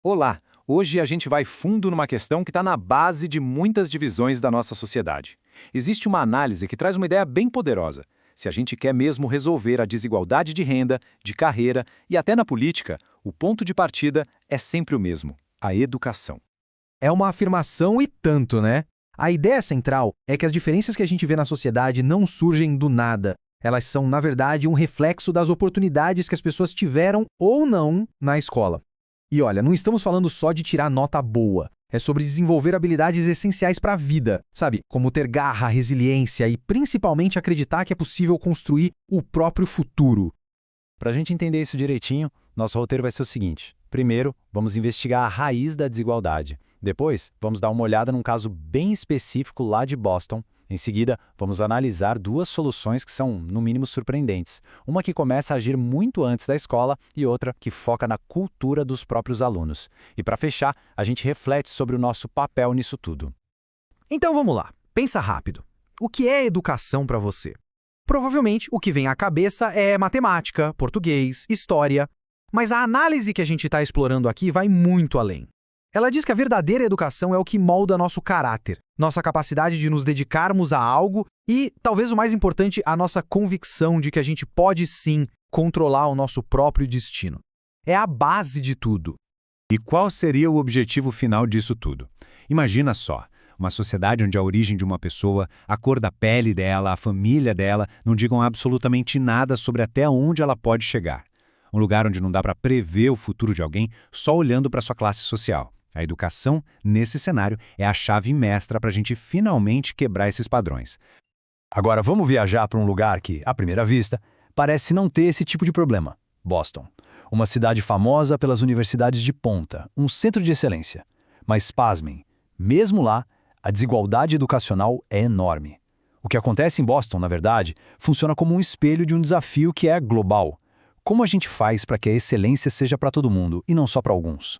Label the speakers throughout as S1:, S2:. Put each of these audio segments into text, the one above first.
S1: Olá! Hoje a gente vai fundo numa questão que está na base de muitas divisões da nossa sociedade. Existe uma análise que traz uma ideia bem poderosa. Se a gente quer mesmo resolver a desigualdade de renda, de carreira e até na política, o ponto de partida é sempre o mesmo: a educação.
S2: É uma afirmação e tanto, né? A ideia central é que as diferenças que a gente vê na sociedade não surgem do nada. Elas são, na verdade, um reflexo das oportunidades que as pessoas tiveram ou não na escola. E olha, não estamos falando só de tirar nota boa. É sobre desenvolver habilidades essenciais para a vida, sabe? Como ter garra, resiliência e principalmente acreditar que é possível construir o próprio futuro.
S1: Para a gente entender isso direitinho, nosso roteiro vai ser o seguinte. Primeiro, vamos investigar a raiz da desigualdade. Depois, vamos dar uma olhada num caso bem específico lá de Boston. Em seguida, vamos analisar duas soluções que são, no mínimo, surpreendentes. Uma que começa a agir muito antes da escola e outra que foca na cultura dos próprios alunos. E para fechar, a gente reflete sobre o nosso papel nisso tudo.
S2: Então vamos lá, pensa rápido. O que é educação para você? Provavelmente o que vem à cabeça é matemática, português, história. Mas a análise que a gente está explorando aqui vai muito além. Ela diz que a verdadeira educação é o que molda nosso caráter, nossa capacidade de nos dedicarmos a algo e, talvez o mais importante, a nossa convicção de que a gente pode sim controlar o nosso próprio destino. É a base de tudo.
S1: E qual seria o objetivo final disso tudo? Imagina só, uma sociedade onde a origem de uma pessoa, a cor da pele dela, a família dela, não digam absolutamente nada sobre até onde ela pode chegar. Um lugar onde não dá para prever o futuro de alguém só olhando para sua classe social. A educação, nesse cenário, é a chave mestra para a gente finalmente quebrar esses padrões.
S3: Agora vamos viajar para um lugar que, à primeira vista, parece não ter esse tipo de problema. Boston. Uma cidade famosa pelas universidades de ponta, um centro de excelência. Mas pasmem, mesmo lá, a desigualdade educacional é enorme. O que acontece em Boston, na verdade, funciona como um espelho de um desafio que é global. Como a gente faz para que a excelência seja para todo mundo e não só para alguns?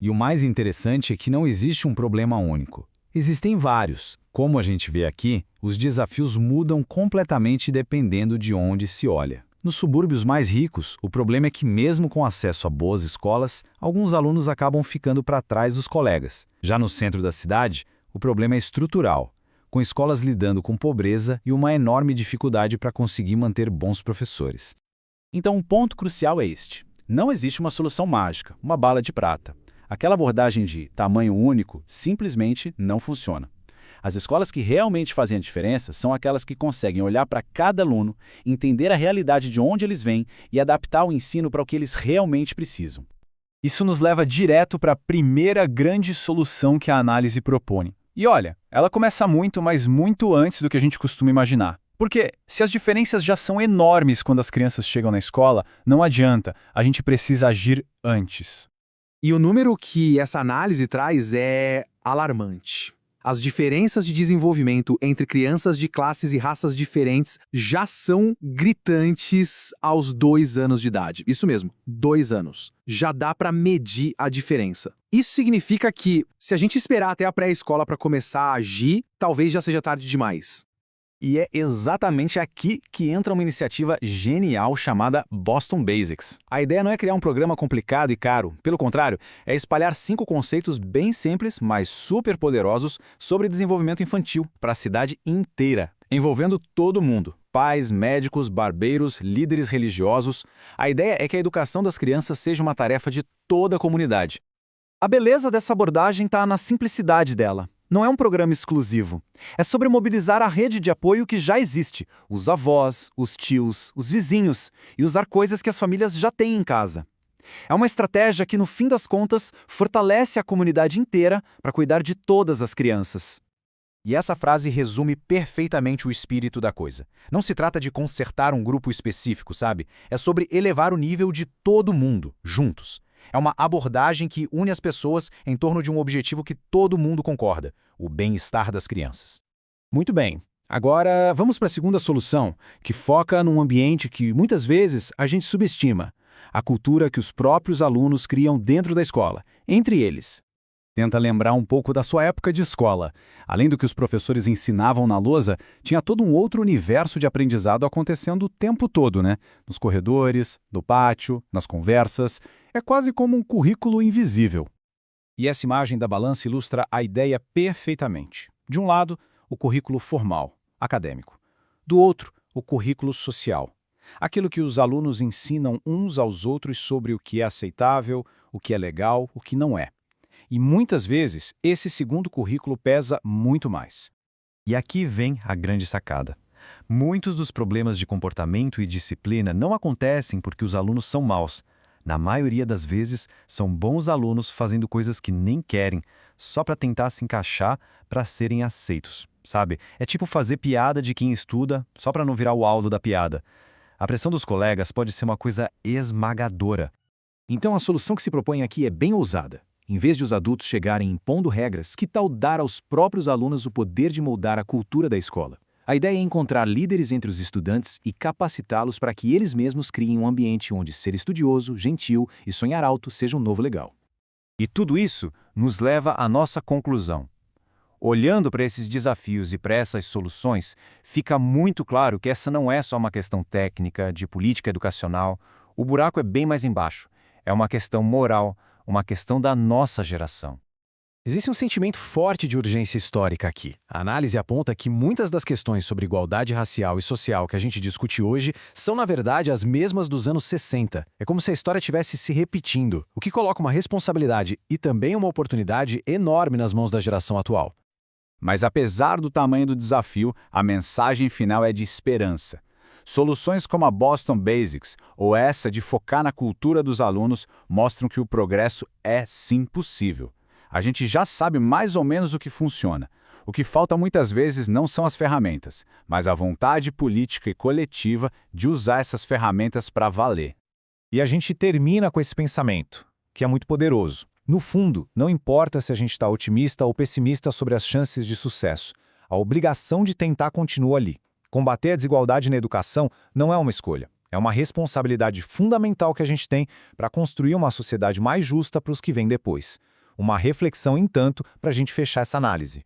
S4: E o mais interessante é que não existe um problema único. Existem vários. Como a gente vê aqui, os desafios mudam completamente dependendo de onde se olha. Nos subúrbios mais ricos, o problema é que mesmo com acesso a boas escolas, alguns alunos acabam ficando para trás dos colegas. Já no centro da cidade, o problema é estrutural, com escolas lidando com pobreza e uma enorme dificuldade para conseguir manter bons professores.
S1: Então, um ponto crucial é este. Não existe uma solução mágica, uma bala de prata. Aquela abordagem de tamanho único simplesmente não funciona. As escolas que realmente fazem a diferença são aquelas que conseguem olhar para cada aluno, entender a realidade de onde eles vêm e adaptar o ensino para o que eles realmente precisam.
S5: Isso nos leva direto para a primeira grande solução que a análise propõe. E olha, ela começa muito, mas muito antes do que a gente costuma imaginar. Porque se as diferenças já são enormes quando as crianças chegam na escola, não adianta, a gente precisa agir antes.
S2: E o número que essa análise traz é alarmante. As diferenças de desenvolvimento entre crianças de classes e raças diferentes já são gritantes aos 2 anos de idade. Isso mesmo, 2 anos. Já dá para medir a diferença. Isso significa que, se a gente esperar até a pré-escola para começar a agir, talvez já seja tarde demais.
S1: E é exatamente aqui que entra uma iniciativa genial chamada Boston Basics. A ideia não é criar um programa complicado e caro. Pelo contrário, é espalhar 5 conceitos bem simples, mas super poderosos sobre desenvolvimento infantil para a cidade inteira, envolvendo todo mundo. Pais, médicos, barbeiros, líderes religiosos. A ideia é que a educação das crianças seja uma tarefa de toda a comunidade. A beleza dessa abordagem está na simplicidade dela. Não é um programa exclusivo. É sobre mobilizar a rede de apoio que já existe, os avós, os tios, os vizinhos, e usar coisas que as famílias já têm em casa. É uma estratégia que, no fim das contas, fortalece a comunidade inteira para cuidar de todas as crianças. E essa frase resume perfeitamente o espírito da coisa. Não se trata de consertar um grupo específico, sabe? É sobre elevar o nível de todo mundo, juntos. É uma abordagem que une as pessoas em torno de um objetivo que todo mundo concorda: o bem-estar das crianças. Muito bem, agora vamos para a segunda solução, que foca num ambiente que muitas vezes a gente subestima: a cultura que os próprios alunos criam dentro da escola, entre eles. Tenta lembrar um pouco da sua época de escola. Além do que os professores ensinavam na lousa, tinha todo um outro universo de aprendizado acontecendo o tempo todo, né? Nos corredores, no pátio, nas conversas. É quase como um currículo invisível.
S5: E essa imagem da balança ilustra a ideia perfeitamente. De um lado, o currículo formal, acadêmico. Do outro, o currículo social. Aquilo que os alunos ensinam uns aos outros sobre o que é aceitável, o que é legal, o que não é. E muitas vezes, esse segundo currículo pesa muito mais.
S3: E aqui vem a grande sacada. Muitos dos problemas de comportamento e disciplina não acontecem porque os alunos são maus. Na maioria das vezes, são bons alunos fazendo coisas que nem querem, só para tentar se encaixar para serem aceitos, sabe? É tipo fazer piada de quem estuda só para não virar o alvo da piada. A pressão dos colegas pode ser uma coisa esmagadora.
S1: Então a solução que se propõe aqui é bem ousada. Em vez de os adultos chegarem impondo regras, que tal dar aos próprios alunos o poder de moldar a cultura da escola? A ideia é encontrar líderes entre os estudantes e capacitá-los para que eles mesmos criem um ambiente onde ser estudioso, gentil e sonhar alto seja um novo legal. E tudo isso nos leva à nossa conclusão. Olhando para esses desafios e para essas soluções, fica muito claro que essa não é só uma questão técnica, de política educacional. O buraco é bem mais embaixo. É uma questão moral, uma questão da nossa geração.
S2: Existe um sentimento forte de urgência histórica aqui. A análise aponta que muitas das questões sobre igualdade racial e social que a gente discute hoje são, na verdade, as mesmas dos anos 60. É como se a história estivesse se repetindo, o que coloca uma responsabilidade e também uma oportunidade enorme nas mãos da geração atual.
S4: Mas apesar do tamanho do desafio, a mensagem final é de esperança. Soluções como a Boston Basics, ou essa de focar na cultura dos alunos, mostram que o progresso é sim possível. A gente já sabe mais ou menos o que funciona. O que falta muitas vezes não são as ferramentas, mas a vontade política e coletiva de usar essas ferramentas para valer.
S1: E a gente termina com esse pensamento, que é muito poderoso. No fundo, não importa se a gente está otimista ou pessimista sobre as chances de sucesso, a obrigação de tentar continua ali. Combater a desigualdade na educação não é uma escolha. É uma responsabilidade fundamental que a gente tem para construir uma sociedade mais justa para os que vêm depois. Uma reflexão, entanto, para a gente fechar essa análise.